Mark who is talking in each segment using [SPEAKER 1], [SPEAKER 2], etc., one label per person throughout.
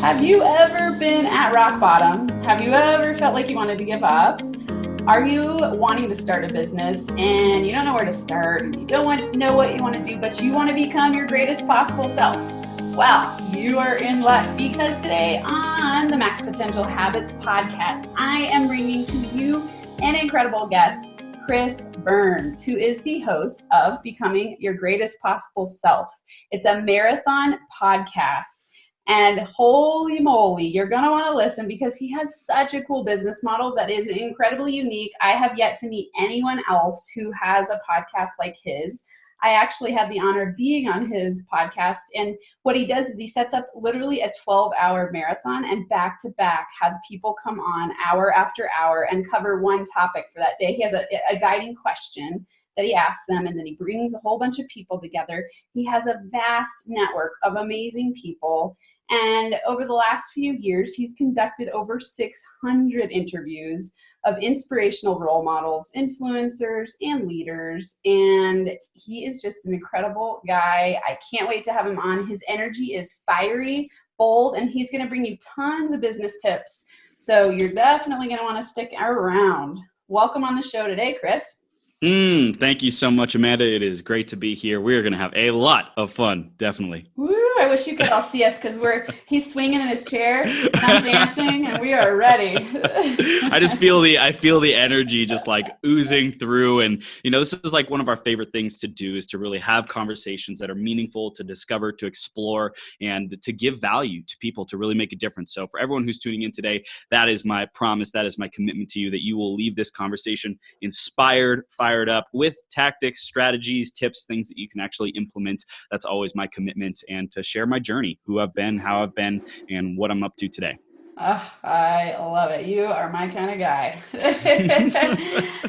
[SPEAKER 1] Have you ever been at rock bottom? Have you ever felt like you wanted to give up? Are you wanting to start a business and you don't know where to start and you don't want to know what you want to do, but you want to become your greatest possible self? Well, you are in luck because today on the Max Potential Habits podcast, I am bringing to you an incredible guest, Chris Burns, who is the host of Becoming Your Greatest Possible Self. It's a marathon podcast. And holy moly, you're going to want to listen because he has such a cool business model that is incredibly unique. I have yet to meet anyone else who has a podcast like his. I actually had the honor of being on his podcast. And what he does is he sets up literally a 12-hour marathon and back to back has people come on hour after hour and cover one topic for that day. He has a guiding question that he asks them, and then he brings a whole bunch of people together. He has a vast network of amazing people. And over the last few years, he's conducted over 600 interviews of inspirational role models, influencers, and leaders. And he is just an incredible guy. I can't wait to have him on. His energy is fiery, bold, and he's going to bring you tons of business tips. So you're definitely going to want to stick around. Welcome on the show today, Chris.
[SPEAKER 2] Thank you so much, Amanda. It is great to be here. We are going to have a lot of fun, definitely.
[SPEAKER 1] Woo, I wish you could all see us because he's swinging in his chair and I'm dancing and we are ready.
[SPEAKER 2] I feel the energy just like oozing through. And, this is like one of our favorite things to do is to really have conversations that are meaningful, to discover, to explore, and to give value to people, to really make a difference. So for everyone who's tuning in today, that is my promise. That is my commitment to you, that you will leave this conversation inspired, fired up with tactics, strategies, tips, things that you can actually implement. That's always my commitment, and to share my journey, who I've been, how I've been, and what I'm up to today.
[SPEAKER 1] Oh, I love it. You are my kind of guy.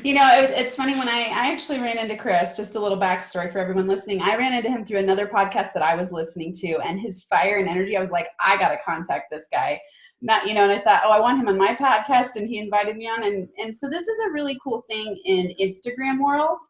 [SPEAKER 1] It's funny when I actually ran into Chris, just a little backstory for everyone listening. I ran into him through another podcast that I was listening to, and his fire and energy, I was like, I got to contact this guy. And I thought, I want him on my podcast, and he invited me on. And so this is a really cool thing in Instagram world.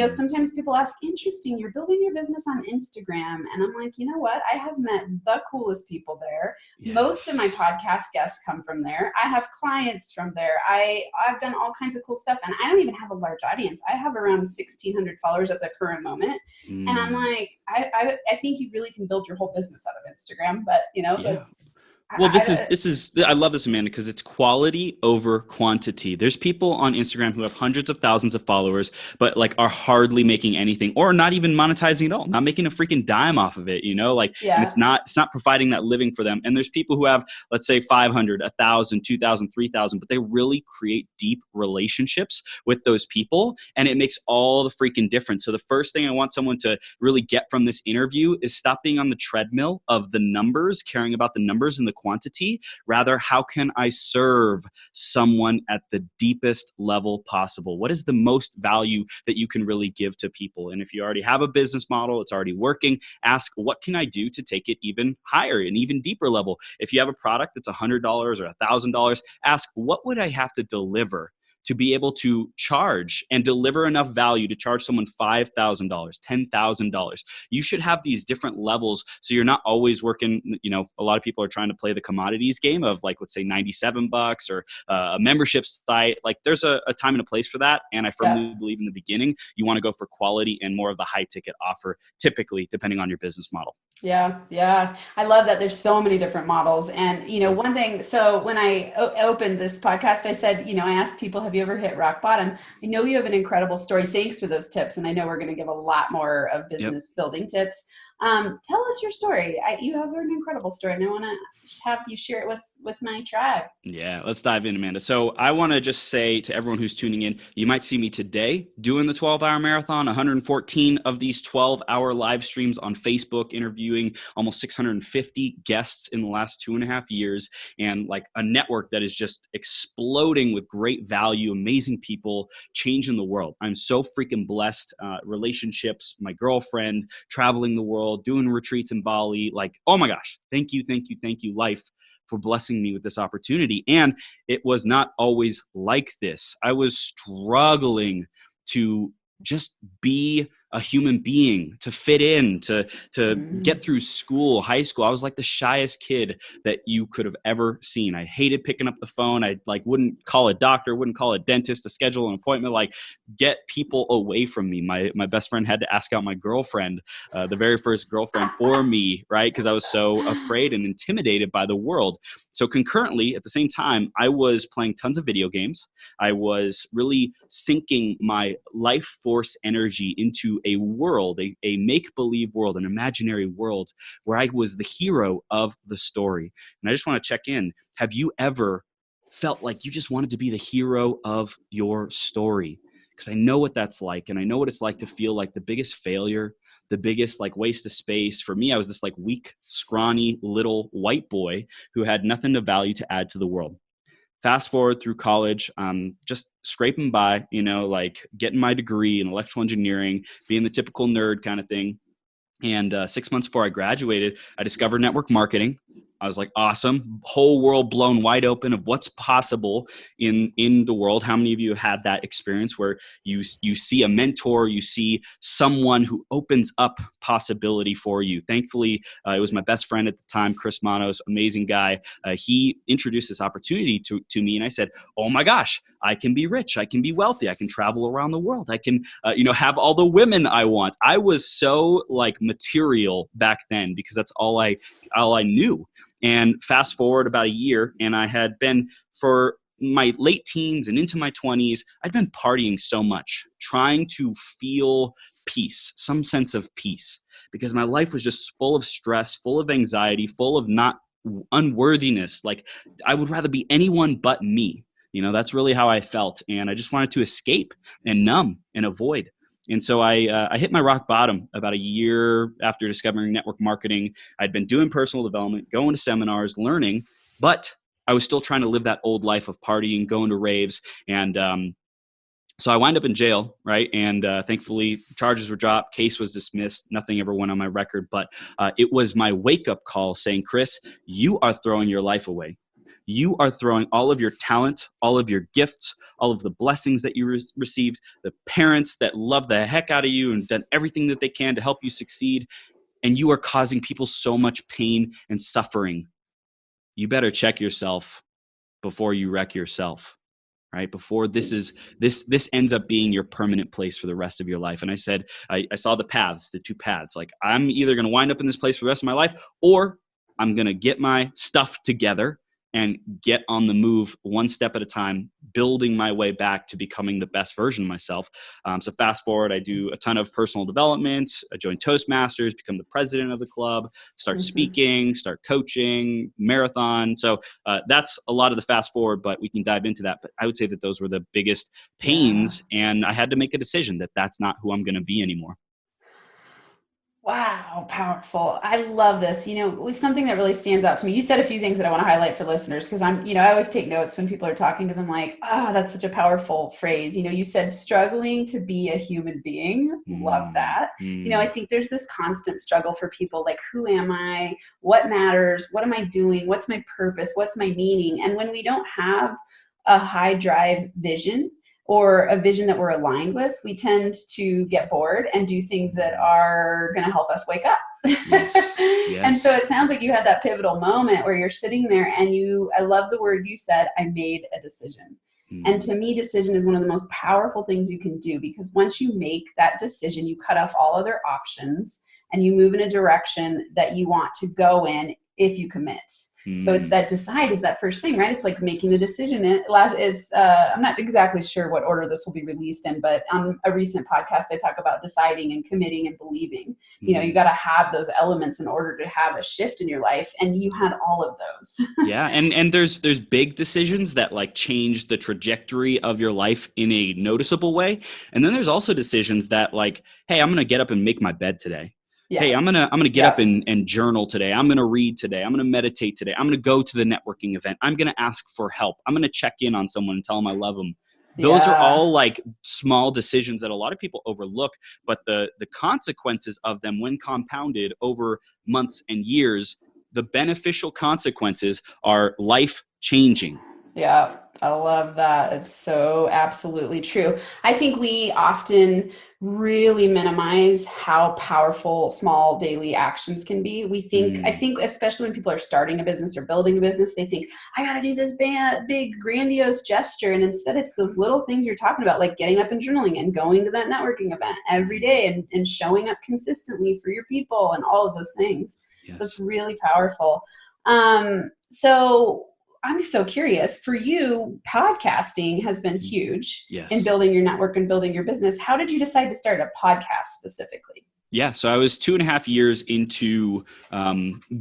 [SPEAKER 1] Sometimes people ask, interesting, you're building your business on Instagram. And I'm like, you know what? I have met the coolest people there. Yes. Most of my podcast guests come from there. I have clients from there. I've done all kinds of cool stuff, and I don't even have a large audience. I have around 1,600 followers at the current moment. And I'm like, I think you really can build your whole business out of Instagram, but that's...
[SPEAKER 2] Well, I love this, Amanda, because it's quality over quantity. There's people on Instagram who have hundreds of thousands of followers, but are hardly making anything, or not even monetizing at all, not making a freaking dime off of it, and it's not providing that living for them. And there's people who have, let's say 500, 1,000, 2,000, 3,000, but they really create deep relationships with those people. And it makes all the freaking difference. So the first thing I want someone to really get from this interview is stop being on the treadmill of the numbers, caring about the numbers and the quantity. Rather, how can I serve someone at the deepest level possible? What is the most value that you can really give to people? And if you already have a business model, it's already working, ask, what can I do to take it even higher, an even deeper level? If you have a product that's $100 or $1,000, ask, what would I have to deliver to be able to charge and deliver enough value to charge someone $5,000, $10,000. You should have these different levels, so you're not always working. A lot of people are trying to play the commodities game of let's say $97 or a membership site. There's a time and a place for that. And I firmly believe in the beginning, you want to go for quality and more of the high ticket offer, typically depending on your business model.
[SPEAKER 1] Yeah. I love that there's so many different models. And, one thing, so when I opened this podcast, I said, I asked people, have you ever hit rock bottom? I know you have an incredible story. Thanks for those tips. And I know we're going to give a lot more of business building tips. Tell us your story. You have an incredible story, and I want to have you share it with my tribe.
[SPEAKER 2] Yeah, let's dive in, Amanda. So I want to just say to everyone who's tuning in, you might see me today doing the 12-hour marathon, 114 of these 12-hour live streams on Facebook, interviewing almost 650 guests in the last 2.5 years, and a network that is just exploding with great value, amazing people, changing the world. I'm so freaking blessed. Relationships, my girlfriend, traveling the world, doing retreats in Bali. Oh my gosh, thank you, life, for blessing me with this opportunity. And it was not always like this. I was struggling to just be a human being, to fit in, to get
[SPEAKER 1] Mm.
[SPEAKER 2] through school, high school. I was like the shyest kid that you could have ever seen. I hated picking up the phone. I like wouldn't call a doctor, wouldn't call a dentist to schedule an appointment, like get people away from me. My best friend had to ask out my girlfriend, the very first girlfriend for me, right? Because I was so afraid and intimidated by the world. So concurrently, at the same time, I was playing tons of video games. I was really sinking my life force energy into a world, a make-believe world, an imaginary world where I was the hero of the story. And I just want to check in. Have you ever felt like you just wanted to be the hero of your story? Because I know what that's like. And I know what it's like to feel like the biggest failure, the biggest like waste of space. For me, I was this like weak, scrawny little white boy who had nothing of value to add to the world. Fast forward through college, just scraping by, like getting my degree in electrical engineering, being the typical nerd kind of thing. And 6 months before I graduated, I discovered network marketing. I was like, awesome, whole world blown wide open of what's possible in the world. How many of you have had that experience where you see a mentor, you see someone who opens up possibility for you? Thankfully, it was my best friend at the time, Chris Manos, amazing guy. He introduced this opportunity to me, and I said, oh my gosh, I can be rich, I can be wealthy, I can travel around the world, I can have all the women I want. I was so like material back then because that's all I knew. And fast forward about a year, and I had been, for my late teens and into my 20s, I'd been partying so much, trying to feel peace, some sense of peace, because my life was just full of stress, full of anxiety, full of not unworthiness. Like I would rather be anyone but me. That's really how I felt. And I just wanted to escape and numb and avoid. And so I hit my rock bottom about a year after discovering network marketing. I'd been doing personal development, going to seminars, learning, but I was still trying to live that old life of partying, going to raves. And so I wind up in jail, right? And thankfully, charges were dropped, case was dismissed, nothing ever went on my record. But it was my wake-up call saying, Chris, you are throwing your life away. You are throwing all of your talent, all of your gifts, all of the blessings that you received, the parents that love the heck out of you and done everything that they can to help you succeed, and you are causing people so much pain and suffering. You better check yourself before you wreck yourself, right? Before this ends up being your permanent place for the rest of your life. And I said, I saw the two paths. Like, I'm either going to wind up in this place for the rest of my life, or I'm going to get my stuff together and get on the move one step at a time, building my way back to becoming the best version of myself. So fast forward, I do a ton of personal development. I joined Toastmasters, become the president of the club, start speaking, start coaching, marathon. So that's a lot of the fast forward, but we can dive into that. But I would say that those were the biggest pains. Yeah. And I had to make a decision that that's not who I'm going to be anymore.
[SPEAKER 1] Wow, powerful. I love this. Something that really stands out to me. You said a few things that I want to highlight for listeners because I always take notes when people are talking because I'm like, that's such a powerful phrase. You said struggling to be a human being. Love that. I think there's this constant struggle for people like, who am I? What matters? What am I doing? What's my purpose? What's my meaning? And when we don't have a high drive vision, or a vision that we're aligned with, we tend to get bored and do things that are going to help us wake up.
[SPEAKER 2] Yes. Yes.
[SPEAKER 1] And so it sounds like you had that pivotal moment where you're sitting there and I love the word you said, I made a decision. And to me, decision is one of the most powerful things you can do, because once you make that decision, you cut off all other options and you move in a direction that you want to go in if you commit. So it's that decide is that first thing, right? It's like making the decision. I'm not exactly sure what order this will be released in, but on a recent podcast, I talk about deciding and committing and believing. You got to have those elements in order to have a shift in your life. And you had all of those.
[SPEAKER 2] Yeah. And there's big decisions that like change the trajectory of your life in a noticeable way. And then there's also decisions that like, hey, I'm going to get up and make my bed today. Yeah. Hey, I'm gonna get up and journal today. I'm gonna read today. I'm gonna meditate today. I'm gonna go to the networking event. I'm gonna ask for help. I'm gonna check in on someone and tell them I love them. Those are all like small decisions that a lot of people overlook, but the consequences of them, when compounded over months and years, the beneficial consequences are life changing.
[SPEAKER 1] Yeah, I love that. It's so absolutely true. I think we often really minimize how powerful small daily actions can be. I
[SPEAKER 2] Mm,
[SPEAKER 1] think, especially when people are starting a business or building a business, they think, I got to do this big, grandiose gesture. And instead, it's those little things you're talking about, like getting up and journaling and going to that networking event every day and showing up consistently for your people and all of those things. So it's
[SPEAKER 2] yes.
[SPEAKER 1] really powerful. So I'm so curious for you, podcasting has been
[SPEAKER 2] Mm,
[SPEAKER 1] huge in
[SPEAKER 2] yes.
[SPEAKER 1] building your network and building your business. How did you decide to start a podcast specifically?
[SPEAKER 2] Yeah, so I was 2.5 years into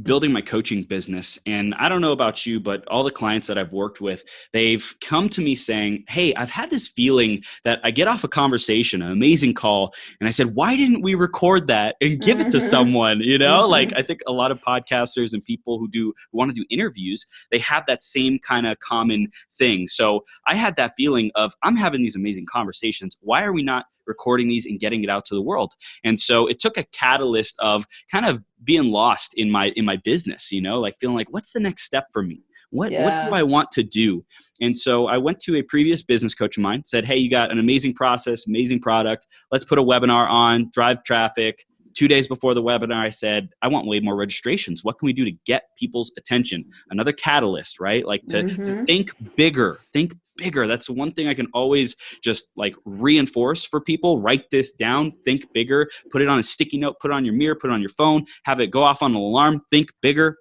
[SPEAKER 2] building my coaching business. And I don't know about you, but all the clients that I've worked with, they've come to me saying, hey, I've had this feeling that I get off a conversation, an amazing call. And I said, why didn't we record that and give it to
[SPEAKER 1] Mm-hmm.
[SPEAKER 2] someone? You know, like
[SPEAKER 1] Mm-hmm.
[SPEAKER 2] I think a lot of podcasters and people who want to do interviews, they have that same kind of common thing. So I had that feeling of, I'm having these amazing conversations. Why are we not recording these and getting it out to the world? And so it took a catalyst of kind of being lost in my business, you know, like feeling like, what's the next step for me? What do
[SPEAKER 1] Yeah.
[SPEAKER 2] I want to do? And so I went to a previous business coach of mine, said, hey, you got an amazing process, amazing product. Let's put a webinar on, drive traffic. 2 days before the webinar, I said, I want way more registrations. What can we do to get people's attention? Another catalyst, right? Like to
[SPEAKER 1] Mm-hmm.
[SPEAKER 2] think bigger, think bigger. That's the one thing I can always just like reinforce for people. Write this down, think bigger, put it on a sticky note, put it on your mirror, put it on your phone, have it go off on an alarm, think bigger.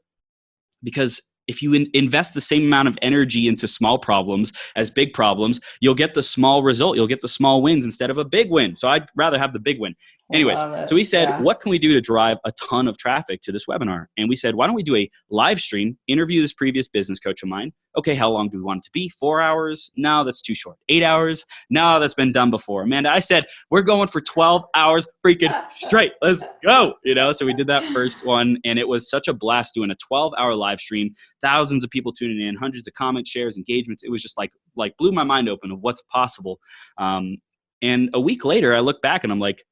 [SPEAKER 2] Because if you invest the same amount of energy into small problems as big problems, you'll get the small result. You'll get the small wins instead of a big win. So I'd rather have the big win. Anyways,
[SPEAKER 1] Love
[SPEAKER 2] so
[SPEAKER 1] it.
[SPEAKER 2] we said,
[SPEAKER 1] Yeah.
[SPEAKER 2] what can we do to drive a ton of traffic to this webinar? And we said, why don't we do a live stream, interview this previous business coach of mine? Okay, how long do we want it to be? 4 hours? No, that's too short. 8 hours? No, that's been done before. Amanda, I said, we're going for 12 hours freaking straight. Let's go. You know, so we did that first one, and it was such a blast doing a 12-hour live stream, thousands of people tuning in, hundreds of comments, shares, engagements. It was just like blew my mind open of what's possible. And a week later, I look back and I'm like,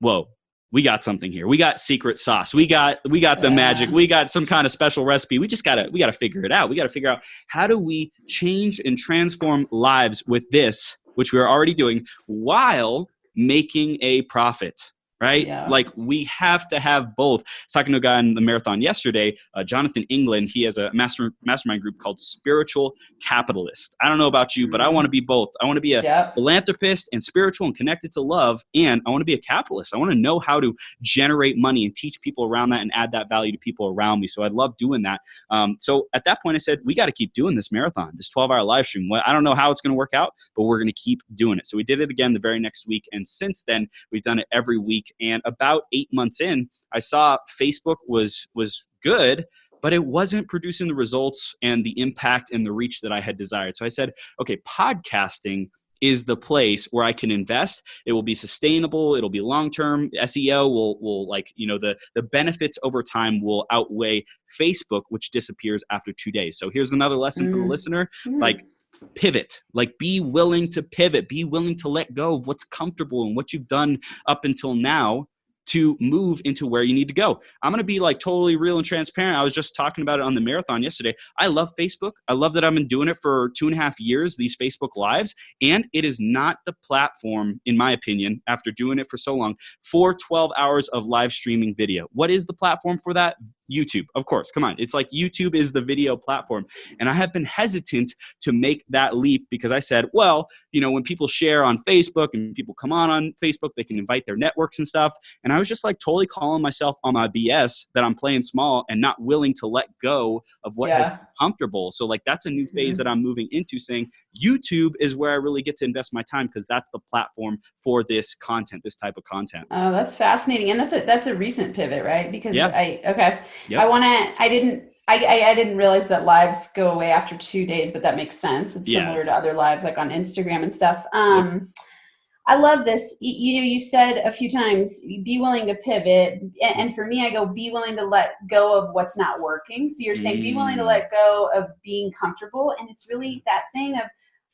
[SPEAKER 2] whoa, we got something here. We got secret sauce. We got the magic.
[SPEAKER 1] Yeah.
[SPEAKER 2] We got some kind of special recipe. We gotta figure it out. We gotta figure out, how do we change and transform lives with this, which we are already doing, while making a profit. Right?
[SPEAKER 1] Yeah.
[SPEAKER 2] Like we have to have both. I was talking to a guy in the marathon yesterday, Jonathan England. He has a mastermind group called Spiritual Capitalist. I don't know about you, but I want to
[SPEAKER 1] Mm.
[SPEAKER 2] be both. I want to be a
[SPEAKER 1] Yep.
[SPEAKER 2] philanthropist and spiritual and connected to love, and I want to be a capitalist. I want to know how to generate money and teach people around that and add that value to people around me. So I love doing that. So at that point I said, we got to keep doing this marathon, this 12-hour live stream. I don't know how it's going to work out, but we're going to keep doing it. So we did it again the very next week, and since then we've done it every week. And about 8 months in, I saw Facebook was good, but it wasn't producing the results and the impact and the reach that I had desired. So I said, okay, podcasting is the place where I can invest. It will be sustainable. It'll be long-term. SEO will like, you know, the benefits over time will outweigh Facebook, which disappears after 2 days. So here's another lesson for the
[SPEAKER 1] Mm.
[SPEAKER 2] listener. Like,
[SPEAKER 1] Mm.
[SPEAKER 2] pivot. Like, be willing to pivot, be willing to let go of what's comfortable and what you've done up until now to move into where you need to go. I'm going to be like totally real and transparent. I was just talking about it on the marathon yesterday. I love Facebook. I love that I've been doing it for 2.5 years, these Facebook lives. And it is not the platform, in my opinion, after doing it for so long, for 12 hours of live streaming video. What is the platform for that? YouTube, of course. Come on. It's like YouTube is the video platform. And I have been hesitant to make that leap because I said, well, you know, when people share on Facebook and people come on Facebook, they can invite their networks and stuff. And I was just like totally calling myself on my BS that I'm playing small and not willing to let go of what has
[SPEAKER 1] Yeah.
[SPEAKER 2] been comfortable. So like that's a new phase that
[SPEAKER 1] Mhm.
[SPEAKER 2] I'm moving into, saying YouTube is where I really get to invest my time because that's the platform for this content, this type of content.
[SPEAKER 1] Oh, that's fascinating. And that's a recent pivot, right? Because
[SPEAKER 2] Yeah.
[SPEAKER 1] okay.
[SPEAKER 2] Yep.
[SPEAKER 1] I didn't realize that lives go away after 2 days, but that makes sense. It's
[SPEAKER 2] Yeah.
[SPEAKER 1] similar to other lives like on Instagram and stuff.
[SPEAKER 2] Yep.
[SPEAKER 1] I love this. You've said a few times, be willing to pivot. And for me, I go, be willing to let go of what's not working. So you're saying, be willing to
[SPEAKER 2] Mm.
[SPEAKER 1] let go of being comfortable. And it's really that thing of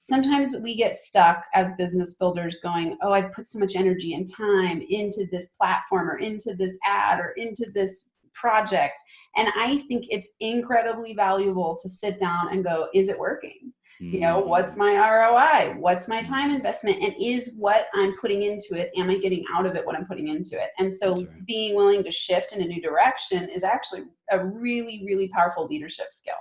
[SPEAKER 1] sometimes we get stuck as business builders going, oh, I've put so much energy and time into this platform or into this ad or into this project. And I think it's incredibly valuable to sit down and go, is it working? You know, what's my ROI? What's my time investment? And is what I'm putting into it, am I getting out of it what I'm putting into it? And so being willing to shift in a new direction is actually a really, really powerful leadership skill.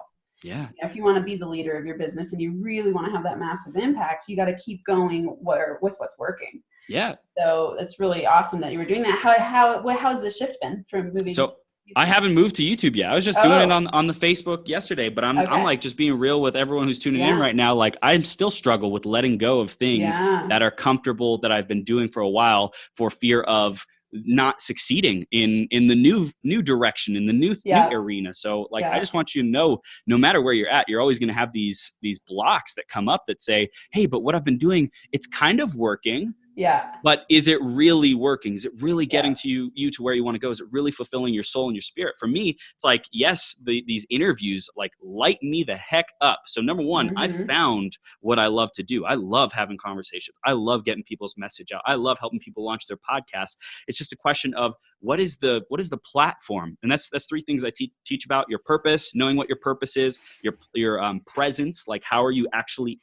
[SPEAKER 2] Yeah.
[SPEAKER 1] You know, if you want to be the leader of your business and you really want to have that massive impact, you got to keep going with what's working.
[SPEAKER 2] Yeah.
[SPEAKER 1] So it's really awesome that you were doing that. How's the shift been from moving?
[SPEAKER 2] So I haven't moved to YouTube yet. I was just doing it on the Facebook yesterday, but I'm like just being real with everyone who's tuning in right now. Like I still struggle with letting go of things that are comfortable that I've been doing for a while for fear of not succeeding in the new direction, in the new arena. So like, I just want you to know, no matter where you're at, you're always going to have these blocks that come up that say, hey, but what I've been doing, it's kind of working.
[SPEAKER 1] Yeah.
[SPEAKER 2] But is it really working? Is it really getting to you to where you want to go? Is it really fulfilling your soul and your spirit? For me, it's like, yes, these interviews like light me the heck up. So number one, I found what I love to do. I love having conversations. I love getting people's message out. I love helping people launch their podcasts. It's just a question of what is the platform? And that's three things I teach about: your purpose, knowing what your purpose is, your presence, like how are you actually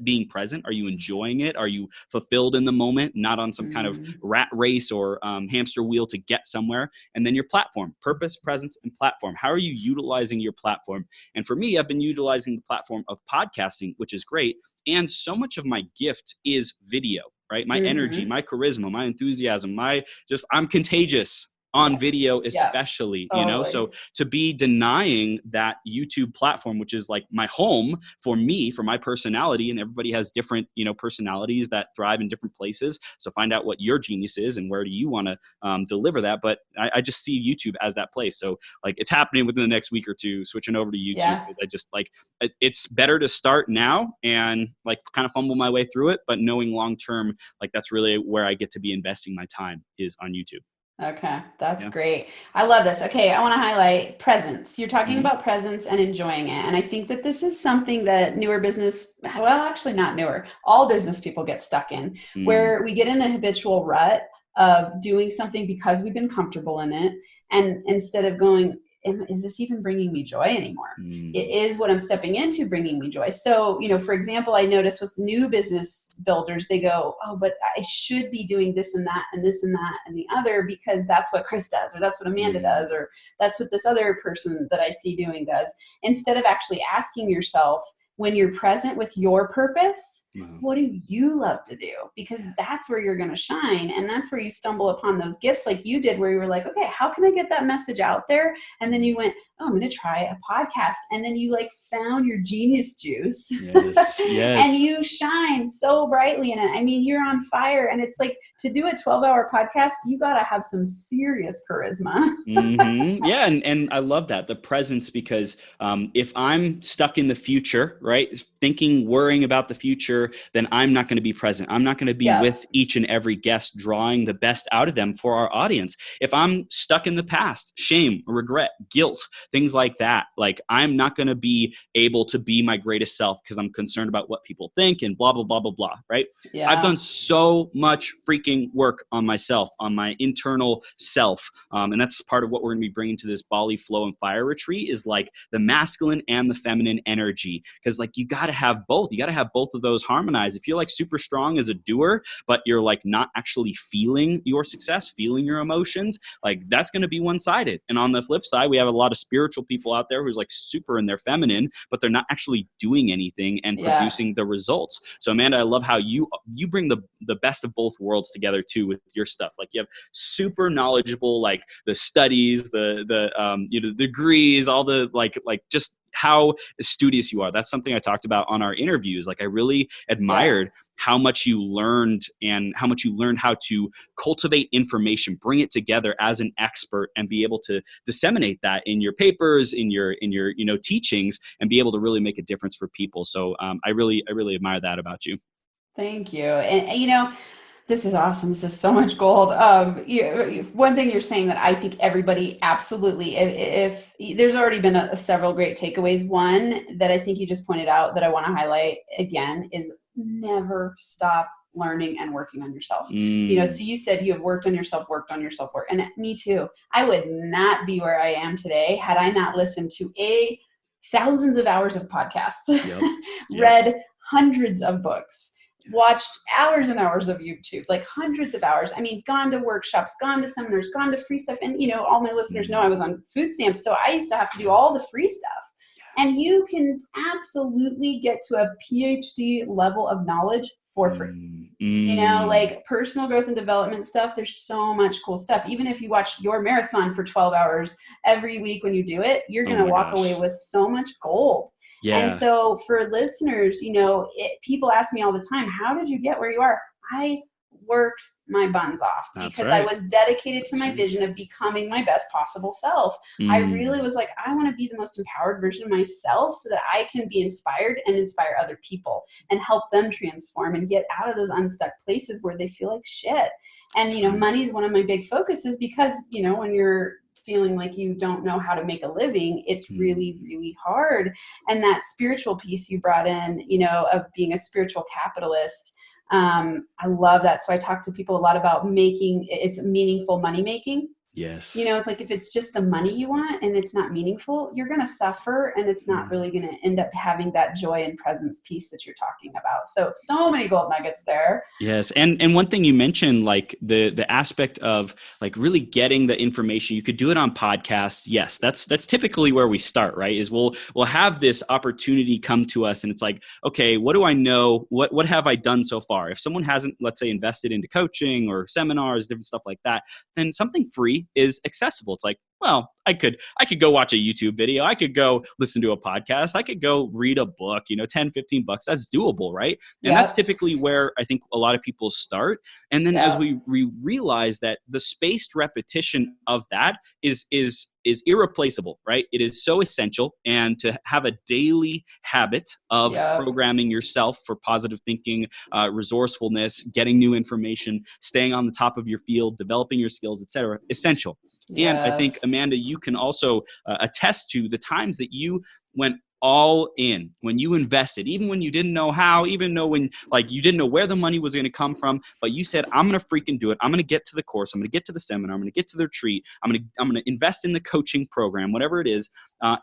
[SPEAKER 2] being present? Are you enjoying it? Are you fulfilled in the moment, not on some kind of rat race or hamster wheel to get somewhere? And then your platform: purpose, presence, and platform. How are you utilizing your platform? And for me, I've been utilizing the platform of podcasting, which is great. And so much of my gift is video, right? My energy, my charisma, my enthusiasm, I'm contagious on video, especially, you know? So to be denying that YouTube platform, which is like my home for me, for my personality, and everybody has different, you know, personalities that thrive in different places. So find out what your genius is and where do you want to deliver that. But I just see YouTube as that place. So like it's happening within the next week or two, switching over to YouTube, because I just like, it's better to start now and like kind of fumble my way through it, but knowing long-term, like that's really where I get to be investing my time is on YouTube.
[SPEAKER 1] Okay, that's great. I love this. Okay, I want to highlight presence. You're talking about presence and enjoying it. And I think that this is something that newer business, well, actually not newer, all business people get stuck in, where we get in a habitual rut of doing something because we've been comfortable in it. And instead of going, is this even bringing me joy anymore? It is what I'm stepping into bringing me joy. So, you know, for example, I notice with new business builders, they go, oh, but I should be doing this and that and this and that and the other because that's what Chris does, or that's what Amanda does, or that's what this other person that I see doing does. Instead of actually asking yourself, when you're present with your purpose, what do you love to do? Because that's where you're going to shine. And that's where you stumble upon those gifts like you did, where you were like, okay, how can I get that message out there? And then you went, oh, I'm going to try a podcast. And then you like found your genius juice.
[SPEAKER 2] Yes.
[SPEAKER 1] And you shine so brightly in it. I mean, you're on fire. And it's like, to do a 12-hour podcast, you got to have some serious charisma.
[SPEAKER 2] Yeah. And I love that, the presence, because if I'm stuck in the future, right, thinking, worrying about the future, then I'm not going to be present. I'm not going to be with each and every guest, drawing the best out of them for our audience. If I'm stuck in the past, shame, regret, guilt, things like that, like I'm not going to be able to be my greatest self because I'm concerned about what people think and blah, blah, blah, blah, blah, right? I've done so much freaking work on myself, on my internal self. And that's part of what we're going to be bringing to this Bali Flow and Fire retreat, is like the masculine and the feminine energy. Because like you got to have both. You got to have both of those harmonized. If you're like super strong as a doer, but you're like not actually feeling your success, feeling your emotions, like that's going to be one-sided. And on the flip side, we have a lot of spiritual people out there who's like super in their feminine, but they're not actually doing anything and producing the results. So Amanda, I love how you bring the best of both worlds together too with your stuff. Like you have super knowledgeable, like the studies, the you know, degrees, all the like just how studious you are. That's something I talked about on our interviews. Like I really admired how much you learned and how much you learned how to cultivate information, bring it together as an expert, and be able to disseminate that in your papers, in your you know, teachings, and be able to really make a difference for people. So I really admire that about you.
[SPEAKER 1] Thank you. And you know, this is awesome. This is so much gold. One thing you're saying that I think everybody absolutely, if there's already been several great takeaways. One that I think you just pointed out that I want to highlight again is never stop learning and working on yourself. You know, so you said you have worked on yourself, and me too. I would not be where I am today had I not listened to thousands of hours of podcasts,
[SPEAKER 2] Yep.
[SPEAKER 1] read hundreds of books, watched hours and hours of YouTube, like hundreds of hours. I mean, gone to workshops, gone to seminars, gone to free stuff. And, all my listeners know I was on food stamps. So I used to have to do all the free stuff. And you can absolutely get to a PhD level of knowledge for free. Like personal growth and development stuff. There's so much cool stuff. Even if you watch your marathon for 12 hours every week when you do it, you're going to walk away with so much gold. Yeah. And so for listeners, people ask me all the time, how did you get where you are? I worked my buns off because I was dedicated to my vision of becoming my best possible self. I really was like, I want to be the most empowered version of myself so that I can be inspired and inspire other people and help them transform and get out of those unstuck places where they feel like shit. And, money is one of my big focuses because, when you're feeling like you don't know how to make a living, it's really, really hard. And that spiritual piece you brought in, of being a spiritual capitalist, I love that. So I talk to people a lot about it's meaningful money making.
[SPEAKER 2] Yes.
[SPEAKER 1] It's like if it's just the money you want and it's not meaningful, you're going to suffer and it's not really going to end up having that joy and presence piece that you're talking about. So many gold nuggets there.
[SPEAKER 2] Yes. And one thing you mentioned, like the aspect of like really getting the information, you could do it on podcasts. Yes. That's typically where we start, right? Is we'll have this opportunity come to us and it's like, okay, what do I know? What have I done so far? If someone hasn't, let's say, invested into coaching or seminars, different stuff like that, then something free is accessible. It's like, well, I could go watch a YouTube video. I could go listen to a podcast. I could go read a book, $10, $15. That's doable, right? And that's typically where I think a lot of people start. And then as we realize that the spaced repetition of that is irreplaceable, right? It is so essential. And to have a daily habit of programming yourself for positive thinking, resourcefulness, getting new information, staying on the top of your field, developing your skills, etc., essential. And I think, Amanda, you can also attest to the times that you went all in, when you invested, even when you didn't know how, even though when you didn't know where the money was going to come from, but you said, I'm going to freaking do it. I'm going to get to the course. I'm going to get to the seminar. I'm going to get to the retreat. I'm going to invest in the coaching program, whatever it is.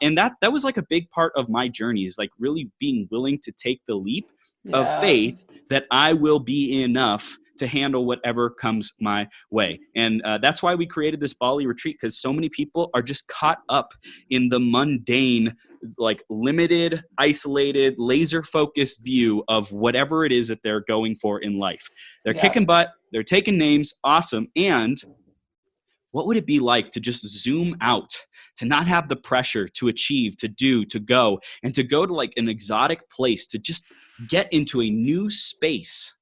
[SPEAKER 2] And that was like a big part of my journey, is like really being willing to take the leap of faith that I will be enough to handle whatever comes my way. And that's why we created this Bali retreat, because so many people are just caught up in the mundane, like limited, isolated, laser focused view of whatever it is that they're going for in life. They're kicking butt, they're taking names, awesome. And what would it be like to just zoom out, to not have the pressure to achieve, to do, to go, and to go to like an exotic place, to just get into a new space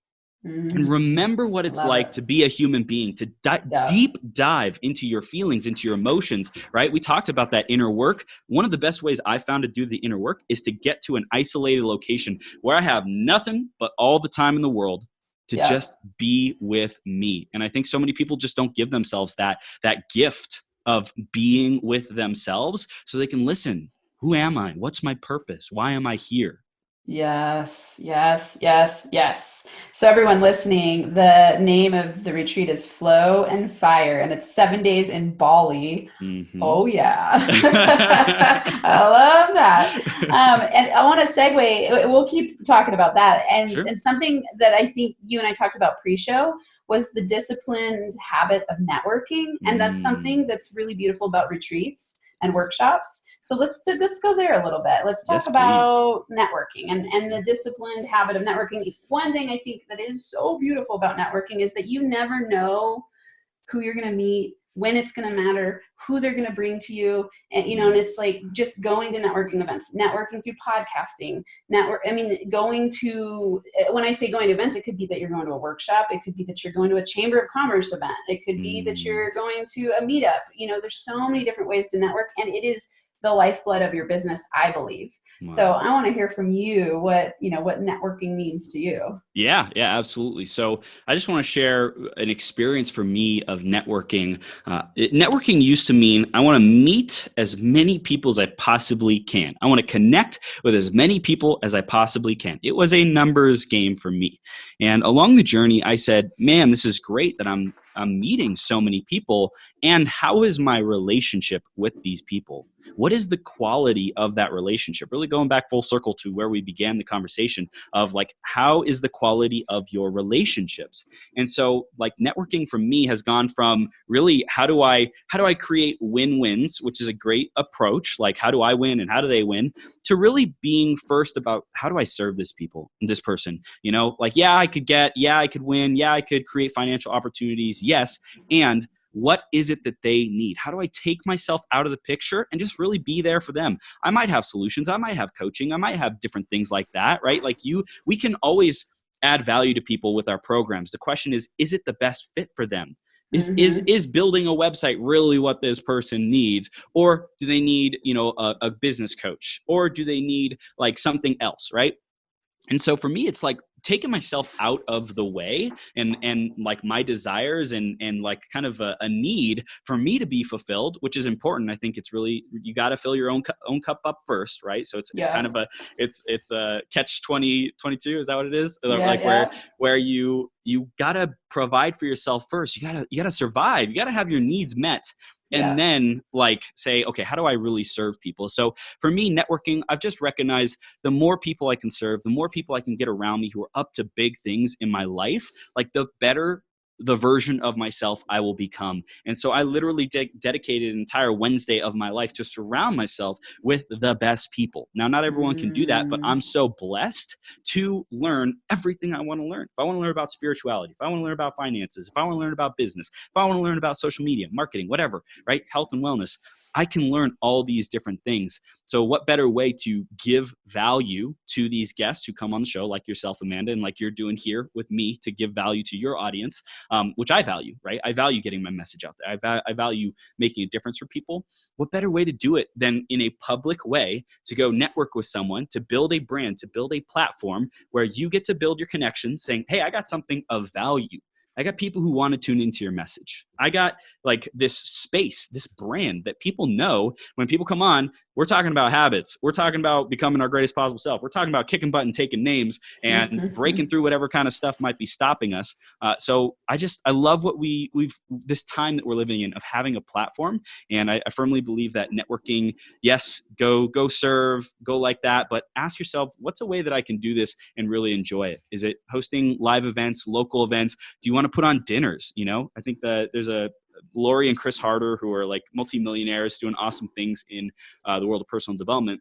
[SPEAKER 2] and remember what it's like to be a human being, to deep dive into your feelings, into your emotions, right? We talked about that inner work. One of the best ways I found to do the inner work is to get to an isolated location where I have nothing but all the time in the world to just be with me. And I think so many people just don't give themselves that gift of being with themselves so they can listen. Who am I? What's my purpose? Why am I here?
[SPEAKER 1] Yes. So everyone listening, the name of the retreat is Flow and Fire, and it's 7 days in Bali. Oh yeah. I love that. And I want to segue, we'll keep talking about that. And something that I think you and I talked about pre-show was the disciplined habit of networking. And that's something that's really beautiful about retreats and workshops. So let's go there a little bit. Let's talk about networking and the disciplined habit of networking. One thing I think that is so beautiful about networking is that you never know who you're going to meet, when it's going to matter, who they're going to bring to you. And, and it's like just going to networking events, networking through podcasting, going to, when I say going to events, it could be that you're going to a workshop. It could be that you're going to a Chamber of Commerce event. It could be that you're going to a meetup. There's so many different ways to network, and it is the lifeblood of your business, I believe. Wow. So I want to hear from you what networking means to you.
[SPEAKER 2] Yeah, absolutely. So I just want to share an experience for me of networking. Networking used to mean I want to meet as many people as I possibly can. I want to connect with as many people as I possibly can. It was a numbers game for me. And along the journey, I said, man, this is great that I'm meeting so many people. And how is my relationship with these people? What is the quality of that relationship? Really going back full circle to where we began the conversation of like, how is the quality of your relationships? And so like networking for me has gone from really, how do I create win-wins, which is a great approach. Like, how do I win and how do they win, to really being first about how do I serve this person, like, I could win. Yeah, I could create financial opportunities. Yes. And what is it that they need? How do I take myself out of the picture and just really be there for them? I might have solutions. I might have coaching. I might have different things like that, right? Like we can always add value to people with our programs. The question is it the best fit for them? Is building a website really what this person needs? Or do they need, a business coach? Or do they need like something else, right? And so for me, it's like taking myself out of the way and like my desires and like kind of a need for me to be fulfilled, which is important. I think it's really, you got to fill your own cup up first, right? So it's kind of it's a catch 22. Is that what it is? Where you got to provide for yourself first. You got to survive. You got to have your needs met. And then like say, okay, how do I really serve people? So for me, networking, I've just recognized the more people I can serve, the more people I can get around me who are up to big things in my life, like the better the version of myself I will become. And so I literally dedicated an entire Wednesday of my life to surround myself with the best people. Now, not everyone can do that, but I'm so blessed to learn everything I want to learn. If I want to learn about spirituality, if I want to learn about finances, if I want to learn about business, if I want to learn about social media, marketing, whatever, right? Health and wellness, I can learn all these different things. So what better way to give value to these guests who come on the show, like yourself, Amanda, and like you're doing here with me, to give value to your audience, which I value, right? I value getting my message out there. I value making a difference for people. What better way to do it than in a public way, to go network with someone, to build a brand, to build a platform where you get to build your connection saying, hey, I got something of value. I got people who want to tune into your message. I got like this space, this brand that people know when people come on, we're talking about habits. We're talking about becoming our greatest possible self. We're talking about kicking butt and taking names and breaking through whatever kind of stuff might be stopping us. So I love what we've this time that we're living in of having a platform. And I firmly believe that networking, yes, go serve, go like that. But ask yourself, what's a way that I can do this and really enjoy it? Is it hosting live events, local events? Do you want to put on dinners? I think that there's a Lori and Chris Harder, who are like multimillionaires doing awesome things in the world of personal development.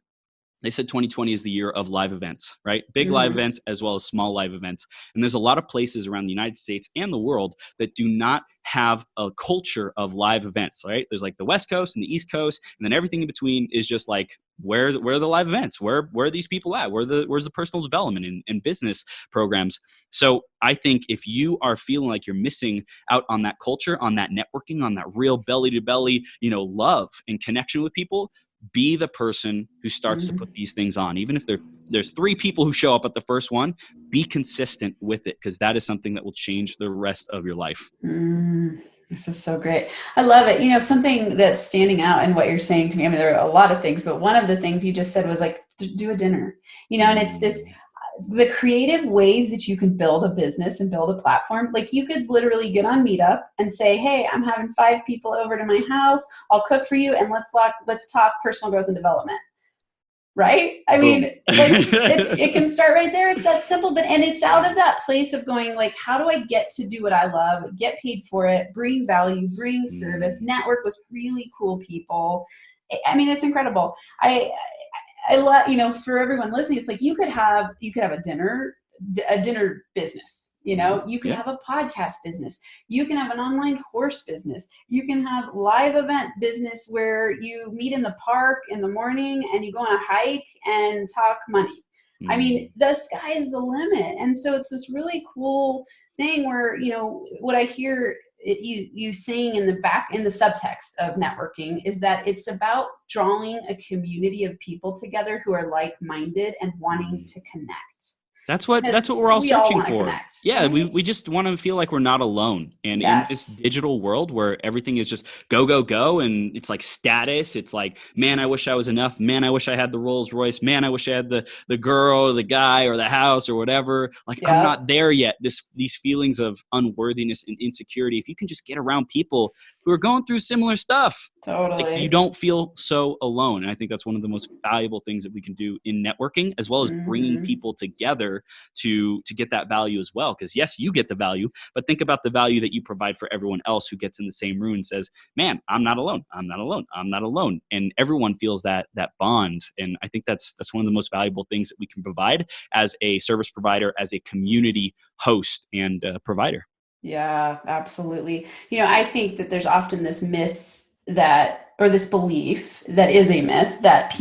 [SPEAKER 2] They said 2020 is the year of live events, right? Big live events as well as small live events. And there's a lot of places around the United States and the world that do not have a culture of live events, right? There's like the West Coast and the East Coast, and then everything in between is just like, where are the live events? Where are these people at? Where's the personal development and business programs? So I think if you are feeling like you're missing out on that culture, on that networking, on that real belly to belly, love and connection with people, be the person who starts to put these things on. Even if there's 3 people who show up at the first one, be consistent with it, because that is something that will change the rest of your life.
[SPEAKER 1] This is so great. I love it. Something that's standing out in what you're saying to me, I mean, there are a lot of things, but one of the things you just said was like, do a dinner, and it's the creative ways that you can build a business and build a platform. Like you could literally get on Meetup and say, hey, I'm having 5 people over to my house. I'll cook for you and let's talk personal growth and development. Right? I mean, like it can start right there. It's that simple, and it's out of that place of going like, how do I get to do what I love, get paid for it, bring value, bring service, network with really cool people. I mean, it's incredible. I love, for everyone listening, it's like you could have a dinner business. You can have a podcast business. You can have an online course business. You can have live event business where you meet in the park in the morning and you go on a hike and talk money. I mean, the sky is the limit. And so it's this really cool thing where, what I hear you saying in the subtext of networking is that it's about drawing a community of people together who are like-minded and wanting to connect. because
[SPEAKER 2] what we're all
[SPEAKER 1] we all
[SPEAKER 2] searching
[SPEAKER 1] want to
[SPEAKER 2] for.
[SPEAKER 1] connect.
[SPEAKER 2] Yeah,
[SPEAKER 1] And
[SPEAKER 2] we just want to feel like we're not alone. And in this
[SPEAKER 1] yes.
[SPEAKER 2] digital world where everything is just go, go, go, and it's like status, it's like, man, I wish I was enough. Man, I wish I had the Rolls Royce. Man, I wish I had the girl or the guy or the house or whatever. Like, I'm
[SPEAKER 1] Yep.
[SPEAKER 2] not there yet. These feelings of unworthiness and insecurity, if you can just get around people who are going through similar stuff, like, you
[SPEAKER 1] Totally.
[SPEAKER 2] don't feel so alone. And I think that's one of the most valuable things that we can do in networking, as well as bringing
[SPEAKER 1] Hmm.
[SPEAKER 2] people together to get that value as well. Because yes, you get the value, but think about the value that you provide for everyone else who gets in the same room and says, man, I'm not alone. I'm not alone. I'm not alone. And everyone feels that bond. And I think that's one of the most valuable things that we can provide as a service provider, as a community host and provider.
[SPEAKER 1] Yeah, absolutely. I think that there's often this myth that, or this belief that is a myth that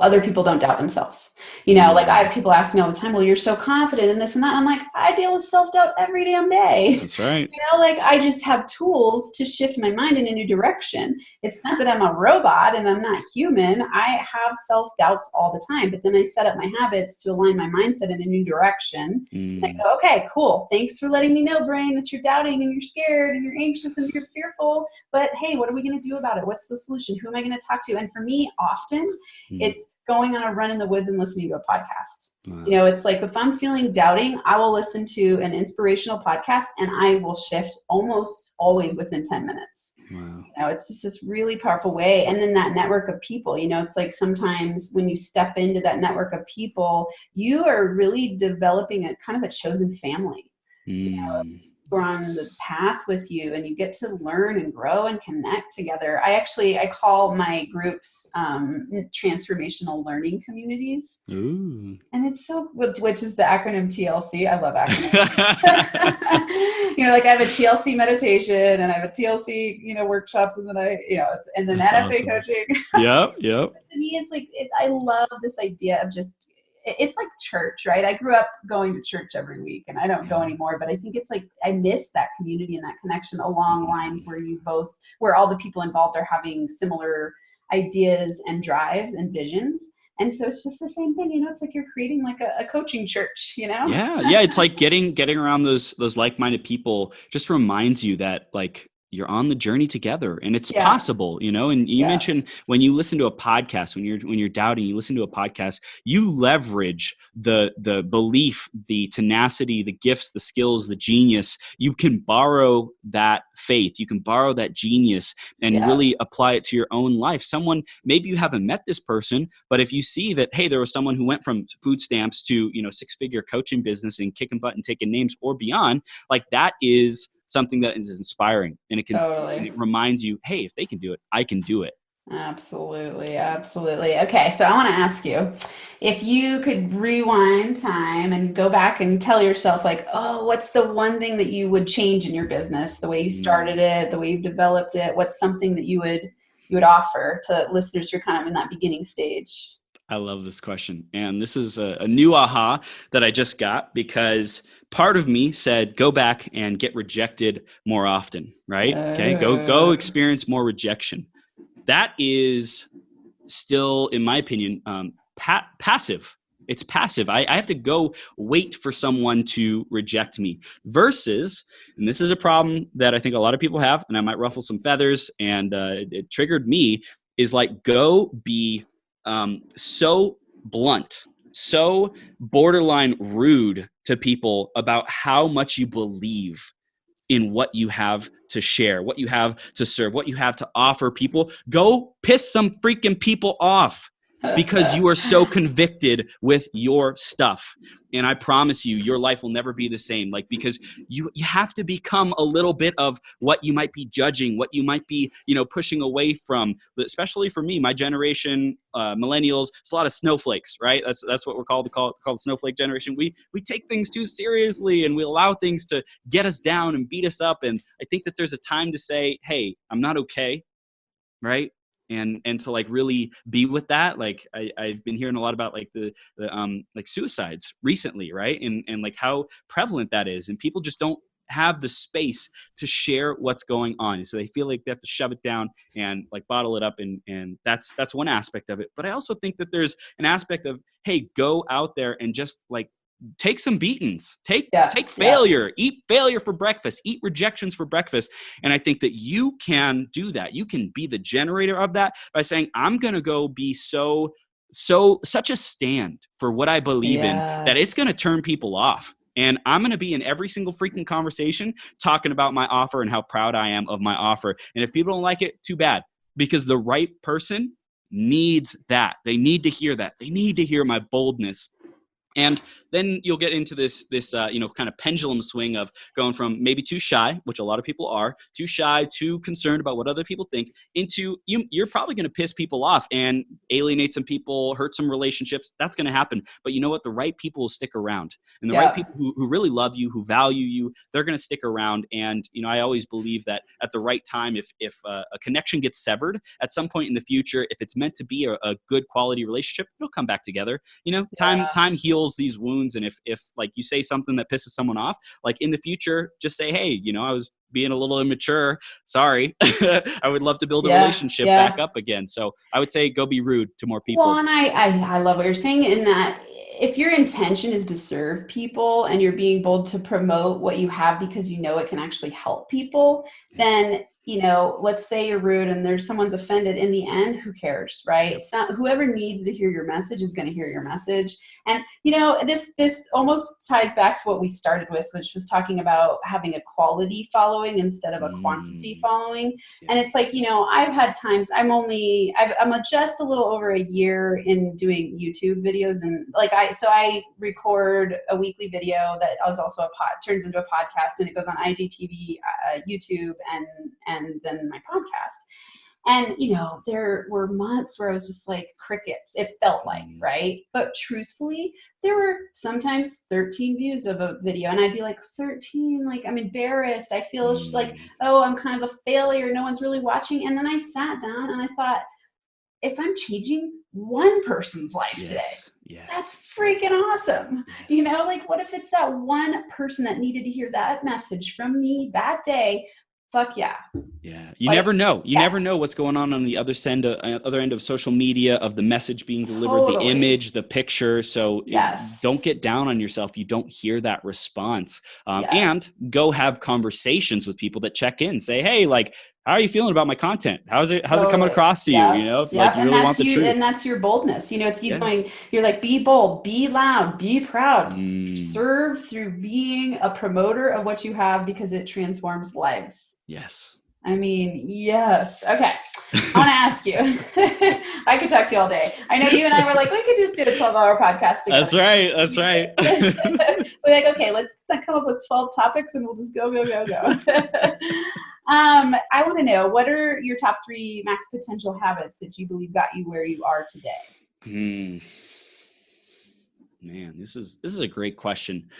[SPEAKER 1] other people don't doubt themselves. Like I
[SPEAKER 2] Mm,
[SPEAKER 1] have people ask me all the time, well, you're so confident in this and that. I'm like, I deal with self-doubt every damn day.
[SPEAKER 2] that's right.
[SPEAKER 1] Like I just have tools to shift my mind in a new direction. It's not that I'm a robot and I'm not human. I have self-doubts all the time, but then I set up my habits to align my mindset in a new direction. I
[SPEAKER 2] Mm,
[SPEAKER 1] go, okay, cool. Thanks for letting me know, brain, that you're doubting and you're scared and you're anxious and you're fearful. But hey, what are we going to do about it? What's the solution? Who am I going to talk to? And for me, often
[SPEAKER 2] mm,
[SPEAKER 1] it's going on a run in the woods and listening to a podcast.
[SPEAKER 2] wow.
[SPEAKER 1] It's like if I'm feeling doubting, I will listen to an inspirational podcast and I will shift almost always within 10 minutes.
[SPEAKER 2] Wow.
[SPEAKER 1] It's just this really powerful way. And then that network of people, it's like sometimes when you step into that network of people, you are really developing a kind of a chosen family.
[SPEAKER 2] Mm.
[SPEAKER 1] Who are on the path with you, and you get to learn and grow and connect together. I call my groups transformational learning communities.
[SPEAKER 2] Ooh.
[SPEAKER 1] And it's so, which is the acronym TLC. I love acronyms. Like I have a TLC meditation and I have a TLC, workshops, and then and then
[SPEAKER 2] That's
[SPEAKER 1] NFA
[SPEAKER 2] awesome.
[SPEAKER 1] coaching.
[SPEAKER 2] Yep, yep.
[SPEAKER 1] To me, it's like, I love this idea of just, it's like church, right? I grew up going to church every week and I don't go
[SPEAKER 2] Yeah.
[SPEAKER 1] anymore, but I think it's like, I miss that community and that connection along lines where all the people involved are having similar ideas and drives and visions. And so it's just the same thing, it's like you're creating like a coaching church.
[SPEAKER 2] Yeah, yeah. It's like getting around those like-minded people just reminds you that like you're on the journey together and it's
[SPEAKER 1] Yeah.
[SPEAKER 2] possible, you know. And you
[SPEAKER 1] Yeah.
[SPEAKER 2] mentioned when you listen to a podcast, when you're doubting, you listen to a podcast, you leverage the belief, the tenacity, the gifts, the skills, the genius. You can borrow that faith, you can borrow that genius and
[SPEAKER 1] Yeah.
[SPEAKER 2] really apply it to your own life. Someone, maybe you haven't met this person, but if you see that, hey, there was someone who went from food stamps to, six-figure coaching business and kicking butt and taking names or beyond, like that is something that is inspiring, and
[SPEAKER 1] Totally.
[SPEAKER 2] it reminds you, hey, if they can do it, I can do it.
[SPEAKER 1] Absolutely. Absolutely. Okay. So I want to ask you if you could rewind time and go back and tell yourself, like, oh, what's the one thing that you would change in your business, the way you started
[SPEAKER 2] Mm,
[SPEAKER 1] it, the way you've developed it? What's something that you would offer to listeners who are kind of in that beginning stage?
[SPEAKER 2] I love this question. And this is a new aha that I just got because part of me said, go back and get rejected more often, right? Okay. Go
[SPEAKER 1] Uh,
[SPEAKER 2] experience more rejection. That is still, in my opinion, passive. It's passive. I have to go wait for someone to reject me versus, and this is a problem that I think a lot of people have, and I might ruffle some feathers, and it triggered me, is like go be so blunt, so borderline rude to people about how much you believe in what you have to share, what you have to serve, what you have to offer people. Go piss some freaking people off because you are so convicted with your stuff. And I promise you, your life will never be the same. Like, because you have to become a little bit of what you might be judging, what you might be, pushing away from. Especially for me, my generation, millennials, it's a lot of snowflakes, right? That's what we're called the snowflake generation. We take things too seriously and we allow things to get us down and beat us up. And I think that there's a time to say, hey, I'm not okay, right? And to like really be with that. Like I've been hearing a lot about like the like suicides recently, right? And like how prevalent that is, and people just don't have the space to share what's going on, so they feel like they have to shove it down and like bottle it up, and that's one aspect of it. But I also think that there's an aspect of, hey, go out there and just like take some beatings, take failure, eat failure for breakfast, eat rejections for breakfast. And I think that you can do that. You can be the generator of that by saying, I'm going to go be such a stand for what I believe in that it's going to turn people off. And I'm going to be in every single freaking conversation talking about my offer and how proud I am of my offer. And if people don't like it, too bad, because the right person needs that. They need to hear that. They need to hear my boldness. And then you'll get into this kind of pendulum swing of going from maybe too shy, which a lot of people are, too shy, too concerned about what other people think, into you're probably going to piss people off and alienate some people, hurt some relationships. That's going to happen. But you know what? The right people will stick around. And the right people who really love you, who value you, they're going to stick around. And, I always believe that at the right time, if a connection gets severed at some point in the future, if it's meant to be a good quality relationship, it'll come back together. Time heals these wounds. And if like you say something that pisses someone off, like in the future, just say, hey, I was being a little immature. Sorry. I would love to build a relationship back up again. So I would say go be rude to more people.
[SPEAKER 1] Well, and I love what you're saying in that if your intention is to serve people and you're being bold to promote what you have because it can actually help people, then let's say you're rude and there's someone's offended. In the end, who cares, right? So whoever needs to hear your message is going to hear your message. And this almost ties back to what we started with, which was talking about having a quality following instead of a quantity following. And it's like, I've had times I'm just a little over a year in doing YouTube videos, and I record a weekly video that is also turns into a podcast, and it goes on IGTV, YouTube, and then my podcast. And, there were months where I was just like crickets. It felt like, right? But truthfully, there were sometimes 13 views of a video. And I'd be like, 13, like I'm embarrassed. I feel like, oh, I'm kind of a failure. No one's really watching. And then I sat down and I thought, if I'm changing one person's life today, that's freaking awesome. What if it's that one person that needed to hear that message from me that day? Fuck yeah.
[SPEAKER 2] Yeah. You never know. You never know what's going on the other end of social media, of the message being delivered, the image, the picture. So don't get down on yourself. You don't hear that response. And go have conversations with people that check in. Say, hey, like, how are you feeling about my content? How's it coming across to you? Like you really want the truth.
[SPEAKER 1] And that's your boldness. It's you going, you're like, be bold, be loud, be proud, serve through being a promoter of what you have, because it transforms lives.
[SPEAKER 2] Yes.
[SPEAKER 1] I mean, yes. Okay. I want to ask you, I could talk to you all day. I know you and I were like, we could just do a 12-hour podcast together.
[SPEAKER 2] That's right.
[SPEAKER 1] We're like, okay, let's come up with 12 topics and we'll just go. I want to know, what are your top 3 max potential habits that you believe got you where you are today?
[SPEAKER 2] Man, this is a great question.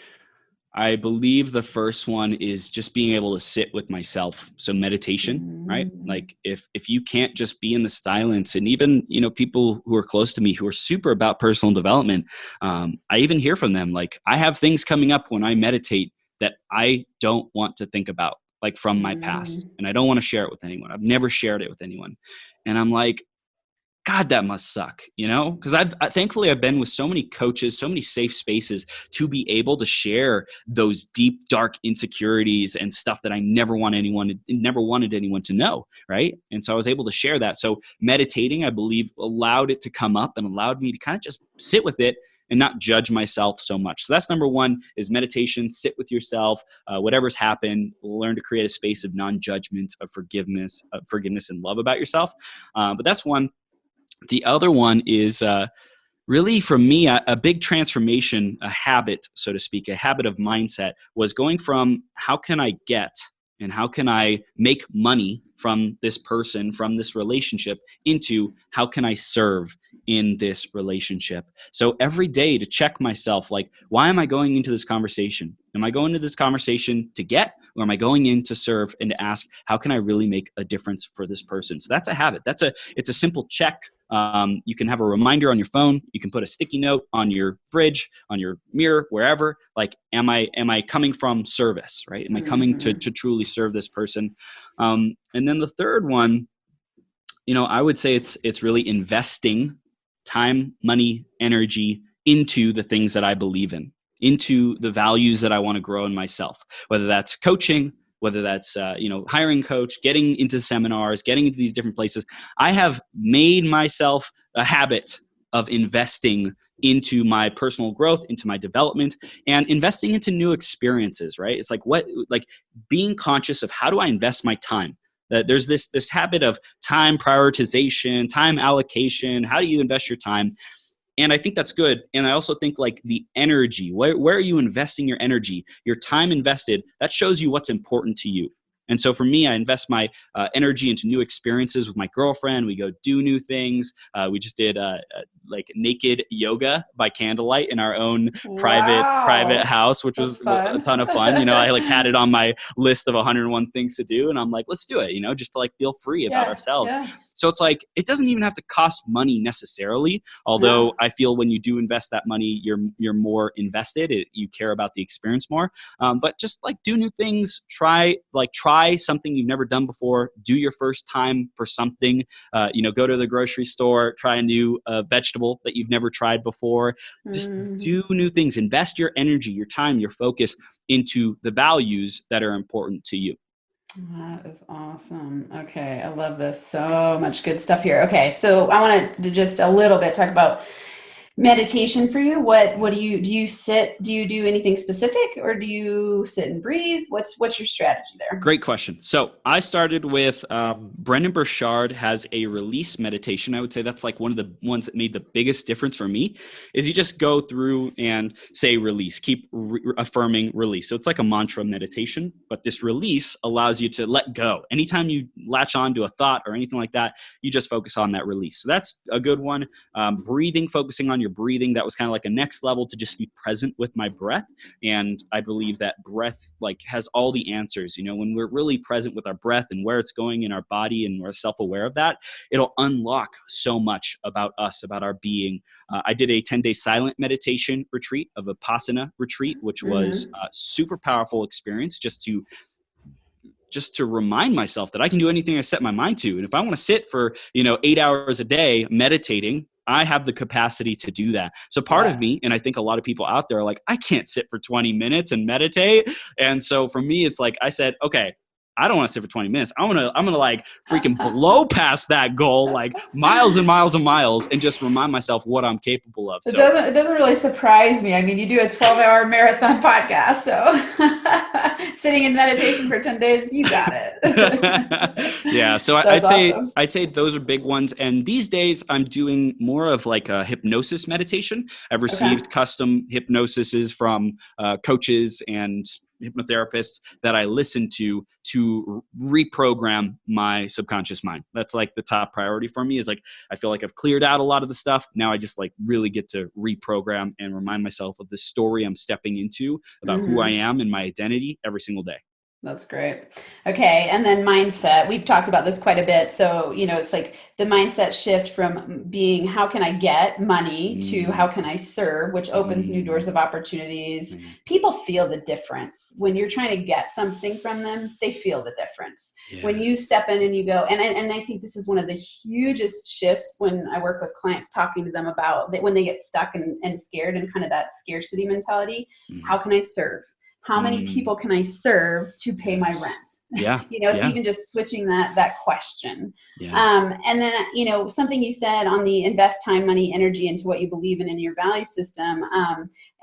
[SPEAKER 2] I believe the first one is just being able to sit with myself. So meditation, right? Like if you can't just be in the silence, and even, people who are close to me who are super about personal development, I even hear from them, like, I have things coming up when I meditate that I don't want to think about, like from my past, and I don't want to share it with anyone. I've never shared it with anyone. And I'm like, God, that must suck, because thankfully I've been with so many coaches, so many safe spaces to be able to share those deep, dark insecurities and stuff that I never wanted anyone to know. Right. And so I was able to share that. So meditating, I believe, allowed it to come up and allowed me to kind of just sit with it and not judge myself so much. So that's number 1, is meditation. Sit with yourself, whatever's happened, learn to create a space of non-judgment, of forgiveness and love about yourself. But that's one. The other one is really, for me, a big transformation, a habit, so to speak, a habit of mindset, was going from how can I get and how can I make money from this person, from this relationship, into how can I serve in this relationship. So every day to check myself, like, why am I going into this conversation? Am I going into this conversation to get, or am I going in to serve and to ask, how can I really make a difference for this person? So that's a habit. It's a simple check. You can have a reminder on your phone. You can put a sticky note on your fridge, on your mirror, wherever. Like, am I coming from service, right? Am I coming to truly serve this person? And then the third one, I would say it's really investing time, money, energy into the things that I believe in. into the values that I want to grow in myself, whether that's coaching, whether that's, hiring coach, getting into seminars, getting into these different places. I have made myself a habit of investing into my personal growth, into my development, and investing into new experiences, right? It's like being conscious of how do I invest my time? There's this habit of time prioritization, time allocation. How do you invest your time? And I think that's good. And I also think like the energy, where are you investing your energy? Your time invested, that shows you what's important to you. And so for me, I invest my energy into new experiences with my girlfriend. We go do new things. We just did like naked yoga by candlelight in our own private house, which was a ton of fun. I like had it on my list of 101 things to do. And I'm like, let's do it, just to like feel free about ourselves.
[SPEAKER 1] Yeah.
[SPEAKER 2] So it's like, it doesn't even have to cost money necessarily. Although I feel when you do invest that money, you're more invested. You care about the experience more. But just like do new things, try something you've never done before. Do your first time for something. Go to the grocery store, try a new vegetable that you've never tried before. Just do new things. Invest your energy, your time, your focus into the values that are important to you.
[SPEAKER 1] That is awesome. Okay. I love this. So much good stuff here. Okay. So I want to just a little bit talk about meditation for you. What do you sit? Do you do anything specific, or do you sit and breathe? What's your strategy there?
[SPEAKER 2] Great question. So I started with Brendan Burchard has a release meditation. I would say that's like one of the ones that made the biggest difference for me. Is you just go through and say release, keep affirming release. So it's like a mantra meditation, but this release allows you to let go. Anytime you latch on to a thought or anything like that, you just focus on that release. So that's a good one. Breathing, focusing on your breathing. That was kind of like a next level to just be present with my breath. And I believe that breath like has all the answers. When we're really present with our breath and where it's going in our body and we're self-aware of that, it'll unlock so much about us, about our being. I did a 10-day silent meditation retreat, a Vipassana retreat, which was a super powerful experience just to remind myself that I can do anything I set my mind to. And if I want to sit for, 8 hours a day meditating, I have the capacity to do that. So part of me, and I think a lot of people out there are like, I can't sit for 20 minutes and meditate. And so for me, it's like, I said, okay, I don't want to sit for 20 minutes. I'm going to like freaking blow past that goal, like miles and miles and miles, and just remind myself what I'm capable of.
[SPEAKER 1] It doesn't really surprise me. I mean, you do a 12-hour marathon podcast, so sitting in meditation for 10 days, you got it.
[SPEAKER 2] Yeah. So I'd say those are big ones. And these days I'm doing more of like a hypnosis meditation. I've received custom hypnosises from coaches and hypnotherapists that I listen to reprogram my subconscious mind. That's like the top priority for me, is like, I feel like I've cleared out a lot of the stuff. Now I just like really get to reprogram and remind myself of the story I'm stepping into about who I am and my identity every single day.
[SPEAKER 1] That's great. Okay. And then mindset, we've talked about this quite a bit. So, it's like the mindset shift from being, how can I get money, to how can I serve, which opens new doors of opportunities. People feel the difference when you're trying to get something from them. They feel the difference when you step in and you go. And I think this is one of the hugest shifts when I work with clients, talking to them about that when they get stuck and scared and kind of that scarcity mentality. How can I serve? How many people can I serve to pay my rent?
[SPEAKER 2] Yeah.
[SPEAKER 1] It's even just switching that question. And then, something you said on the invest time, money, energy into what you believe in your value system.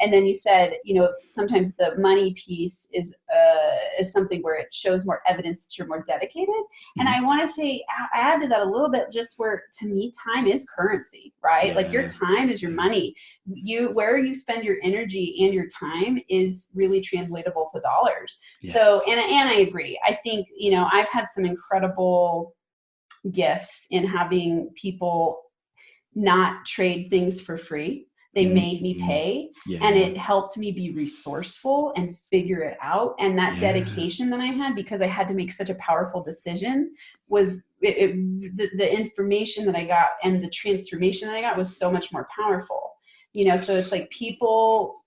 [SPEAKER 1] And then you said, sometimes the money piece is something where it shows more evidence that you're more dedicated. And I want to say, add to that a little bit, just where, to me, time is currency, right? Like your time is your money. Where you spend your energy and your time is really translatable to dollars. So, and I agree. I think, I've had some incredible gifts in having people not trade things for free. They made me pay, and it helped me be resourceful and figure it out. And that dedication that I had, because I had to make such a powerful decision, was the information that I got and the transformation that I got was so much more powerful. So it's like people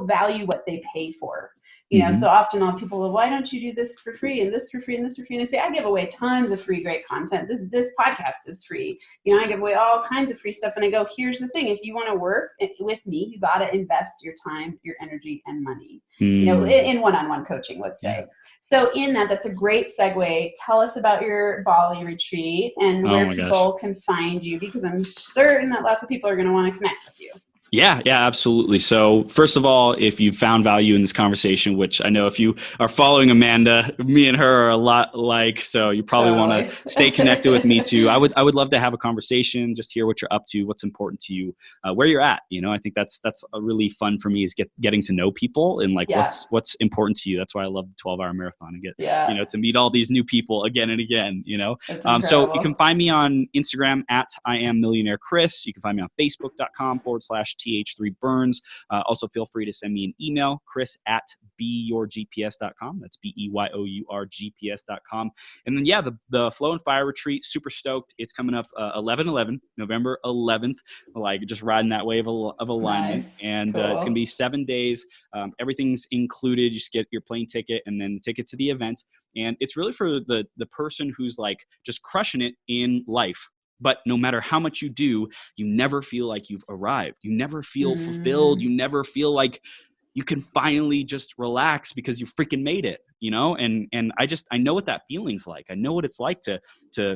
[SPEAKER 1] value what they pay for. You know, so often on people, well, why don't you do this for free and this for free and this for free? And I say, I give away tons of free, great content. This podcast is free. You know, I give away all kinds of free stuff. And I go, here's the thing. If you want to work with me, you got to invest your time, your energy, and money, you know, in one-on-one coaching, let's say. So in that's a great segue. Tell us about your Bali retreat and where people can find you, because I'm certain that lots of people are going to want to connect with you.
[SPEAKER 2] Yeah, absolutely. So first of all, if you found value in this conversation, which I know if you are following Amanda, me and her are a lot alike, so you probably want to stay connected with me too. I would love to have a conversation, just hear what you're up to, what's important to you, where you're at. You know, I think that's a really fun for me, is getting to know people and like what's important to you. That's why I love the 12-hour marathon and get you know, to meet all these new people again and again. You know, so you can find me on Instagram at I am Millionaire Chris. You can find me on Facebook.com/TH3Burns. Also, feel free to send me an email, chris@beyourgps.com. That's BEYOURGPS.com. And then, the Flow and Fire Retreat, super stoked. It's coming up 11/11, November 11th, like just riding that wave of alignment. Nice. And cool. It's going to be 7 days. Everything's included. You just get your plane ticket and then the ticket to the event. And it's really for the person who's like just crushing it in life. But no matter how much you do, you never feel like you've arrived. You never feel fulfilled. You never feel like you can finally just relax because you freaking made it, you know? And I know what that feeling's like. I know what it's like to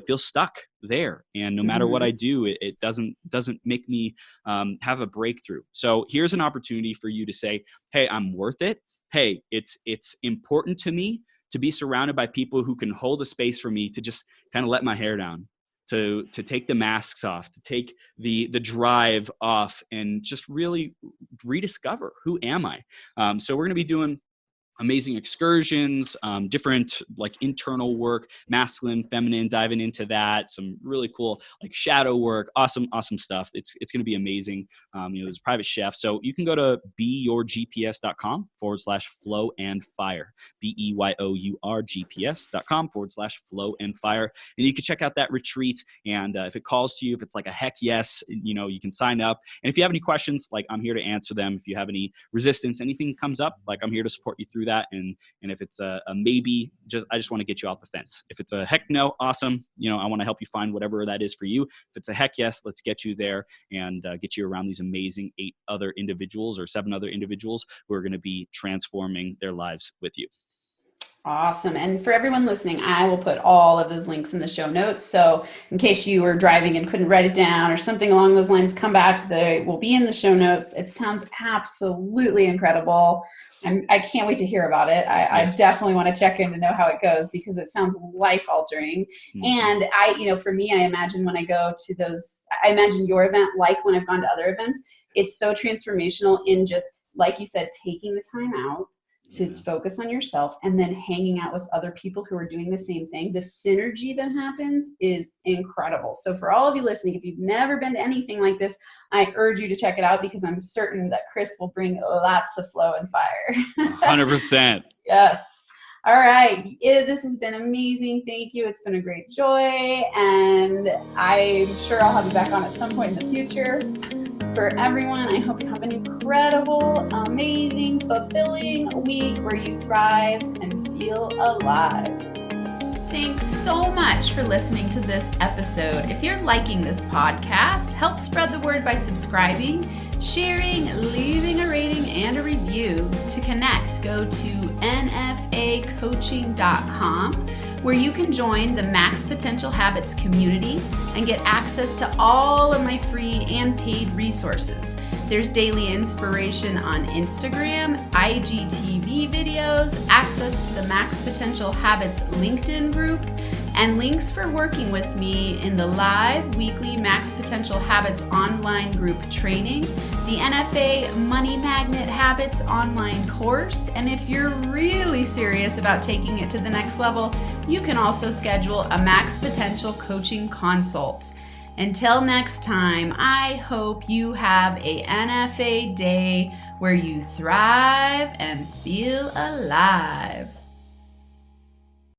[SPEAKER 2] feel stuck there. And no matter what I do, it doesn't make me have a breakthrough. So here's an opportunity for you to say, hey, I'm worth it. Hey, it's important to me to be surrounded by people who can hold a space for me to just kind of let my hair down. To take the masks off, to take the drive off, and just really rediscover who am I. So we're going to be doing amazing excursions, different like internal work, masculine, feminine, diving into that, some really cool like shadow work, awesome stuff. It's going to be amazing. You know, there's a private chef. So you can go to beyourgps.com/flow and fire, BEYOURGPS.com/flow and fire. And you can check out that retreat. And if it calls to you, if it's like a heck yes, you know, you can sign up. And if you have any questions, like I'm here to answer them. If you have any resistance, anything comes up, like I'm here to support you through that. And if it's a maybe, I just want to get you off the fence. If it's a heck no, awesome. You know, I want to help you find whatever that is for you. If it's a heck yes, let's get you there and get you around these amazing 7 other individuals who are going to be transforming their lives with you.
[SPEAKER 1] Awesome. And for everyone listening, I will put all of those links in the show notes. So in case you were driving and couldn't write it down or something along those lines, come back. They will be in the show notes. It sounds absolutely incredible. I can't wait to hear about it. I definitely want to check in to know how it goes, because it sounds life altering. And for me, I imagine when I go to those, I imagine your event, like when I've gone to other events, it's so transformational in just, like you said, taking the time out to focus on yourself and then hanging out with other people who are doing the same thing. The synergy that happens is incredible. So for all of you listening, if you've never been to anything like this, I urge you to check it out, because I'm certain that Chris will bring lots of flow and fire.
[SPEAKER 2] 100%.
[SPEAKER 1] Yes. All right. This has been amazing. Thank you. It's been a great joy. And I'm sure I'll have you back on at some point in the future. For everyone, I hope you have an incredible, amazing, fulfilling week where you thrive and feel alive. Thanks so much for listening to this episode. If you're liking this podcast, help spread the word by subscribing, sharing, leaving a rating and a review. To connect, go to nfacoaching.com, where you can join the Max Potential Habits community and get access to all of my free and paid resources. There's daily inspiration on Instagram, IGTV videos, access to the Max Potential Habits LinkedIn group, and links for working with me in the live weekly Max Potential Habits online group training, the NFA Money Magnet Habits online course, and if you're really serious about taking it to the next level, you can also schedule a Max Potential coaching consult. Until next time, I hope you have a NFA day where you thrive and feel alive.